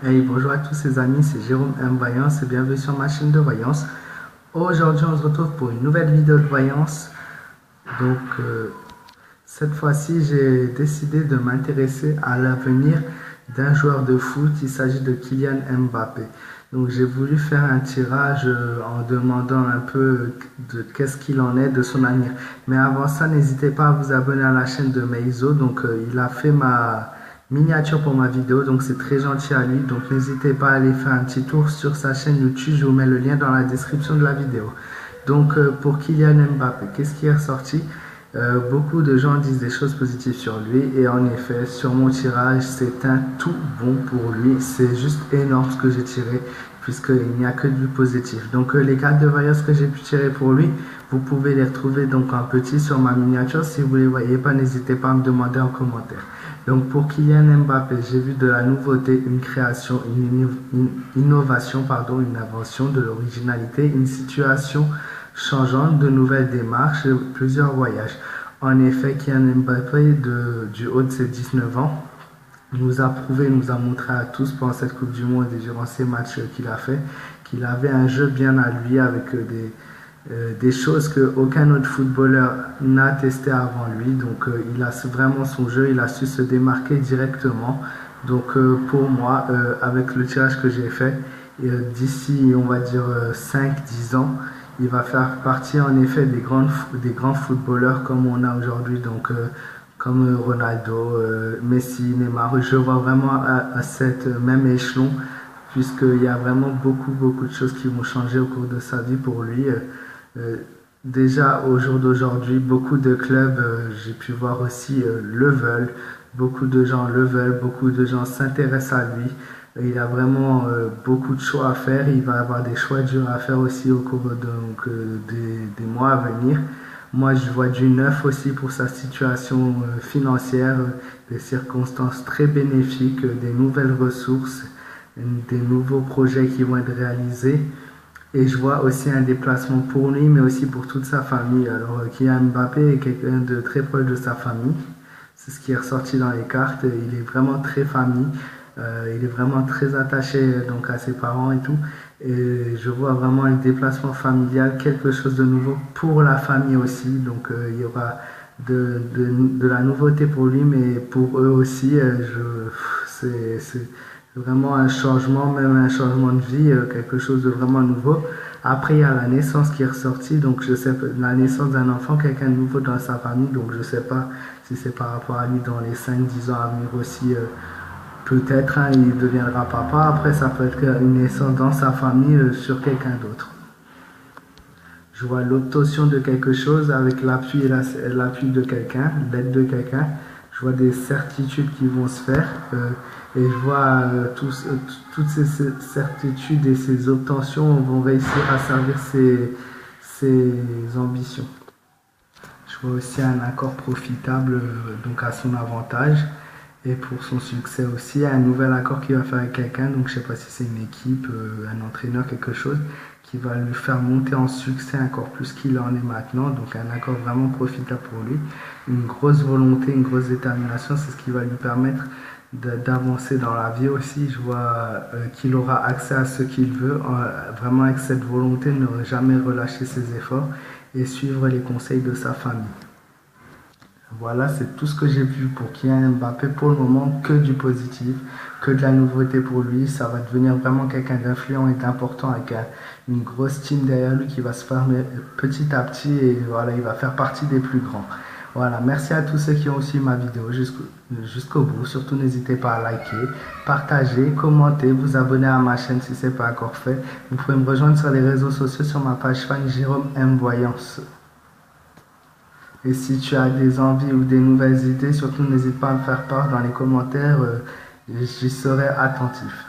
Hey, bonjour à tous les amis, c'est Jérôme M Voyance et bienvenue sur ma chaîne de voyance. Aujourd'hui, on se retrouve pour une nouvelle vidéo de voyance. Donc, cette fois-ci, j'ai décidé de m'intéresser à l'avenir d'un joueur de foot. Il s'agit de Kylian Mbappé. Donc, j'ai voulu faire un tirage en demandant un peu de qu'est-ce qu'il en est de son avenir. Mais avant ça, n'hésitez pas à vous abonner à la chaîne de Meizo. Donc, il a fait ma miniature pour ma vidéo, donc c'est très gentil à lui. Donc, n'hésitez pas à aller faire un petit tour sur sa chaîne YouTube. Je vous mets le lien dans la description de la vidéo. Donc, pour Kylian Mbappé, qu'est-ce qui est ressorti? Beaucoup de gens disent des choses positives sur lui et en effet sur mon tirage c'est un tout bon pour lui, c'est juste énorme ce que j'ai tiré puisqu'il n'y a que du positif. Donc les cartes de voyance que j'ai pu tirer pour lui, vous pouvez les retrouver donc en petit sur ma miniature. Si vous ne les voyez pas, n'hésitez pas à me demander en commentaire. Donc pour Kylian Mbappé, j'ai vu de la nouveauté, une création, une innovation, pardon, une invention, de l'originalité, une situation changeante, de nouvelles démarches, plusieurs voyages. En effet, Kylian Mbappé, du haut de ses 19 ans, nous a prouvé, nous a montré à tous pendant cette Coupe du Monde et durant ces matchs qu'il a fait, qu'il avait un jeu bien à lui avec des choses qu'aucun autre footballeur n'a testé avant lui. Donc il a vraiment son jeu, il a su se démarquer directement. Donc pour moi, avec le tirage que j'ai fait, d'ici on va dire 5-10 ans, il va faire partie en effet des grands footballeurs comme on a aujourd'hui. Donc comme Ronaldo, Messi, Neymar, je vois vraiment à cet même échelon puisqu'il y a vraiment beaucoup de choses qui vont changer au cours de sa vie pour lui. Déjà au jour d'aujourd'hui, beaucoup de clubs, j'ai pu voir aussi, le veulent. Beaucoup de gens le veulent, beaucoup de gens s'intéressent à lui. Il a vraiment beaucoup de choix à faire. Il va avoir des choix durs à faire aussi au cours des mois à venir. Moi, je vois du neuf aussi pour sa situation financière, des circonstances très bénéfiques, des nouvelles ressources, des nouveaux projets qui vont être réalisés. Et je vois aussi un déplacement pour lui, mais aussi pour toute sa famille. Alors, Kylian Mbappé est quelqu'un de très proche de sa famille. C'est ce qui est ressorti dans les cartes. Il est vraiment très famille. Il est vraiment très attaché donc à ses parents et tout. Et je vois vraiment un déplacement familial, quelque chose de nouveau pour la famille aussi. Donc, il y aura de la nouveauté pour lui, mais pour eux aussi. C'est vraiment un changement, même un changement de vie, quelque chose de vraiment nouveau. Après, il y a la naissance qui est ressortie, donc je sais pas, la naissance d'un enfant, quelqu'un de nouveau dans sa famille, donc je sais pas si c'est par rapport à lui dans les 5-10 ans à venir aussi. Peut-être hein, il deviendra papa, après ça peut être une naissance dans sa famille sur quelqu'un d'autre. Je vois l'obtention de quelque chose avec l'appui l'appui de quelqu'un, l'aide de quelqu'un. Je vois des certitudes qui vont se faire et je vois toutes ces certitudes et ces obtentions vont réussir à servir ses ambitions. Je vois aussi un accord profitable donc à son avantage et pour son succès aussi, un nouvel accord qu'il va faire avec quelqu'un, donc je ne sais pas si c'est une équipe, un entraîneur, quelque chose qui va lui faire monter en succès encore plus qu'il en est maintenant, donc un accord vraiment profitable pour lui, une grosse volonté, une grosse détermination, c'est ce qui va lui permettre d'avancer dans la vie aussi. Je vois qu'il aura accès à ce qu'il veut, vraiment avec cette volonté de ne jamais relâcher ses efforts et suivre les conseils de sa famille. Voilà, c'est tout ce que j'ai vu pour Kylian Mbappé. Pour le moment, que du positif, que de la nouveauté pour lui. Ça va devenir vraiment quelqu'un d'influent et d'important avec une grosse team derrière lui qui va se former petit à petit et voilà, il va faire partie des plus grands. Voilà, merci à tous ceux qui ont suivi ma vidéo jusqu'au bout. Surtout, n'hésitez pas à liker, partager, commenter, vous abonner à ma chaîne si ce n'est pas encore fait. Vous pouvez me rejoindre sur les réseaux sociaux sur ma page fan Jérôme M Voyance. Et si tu as des envies ou des nouvelles idées, surtout n'hésite pas à me faire part dans les commentaires, j'y serai attentif.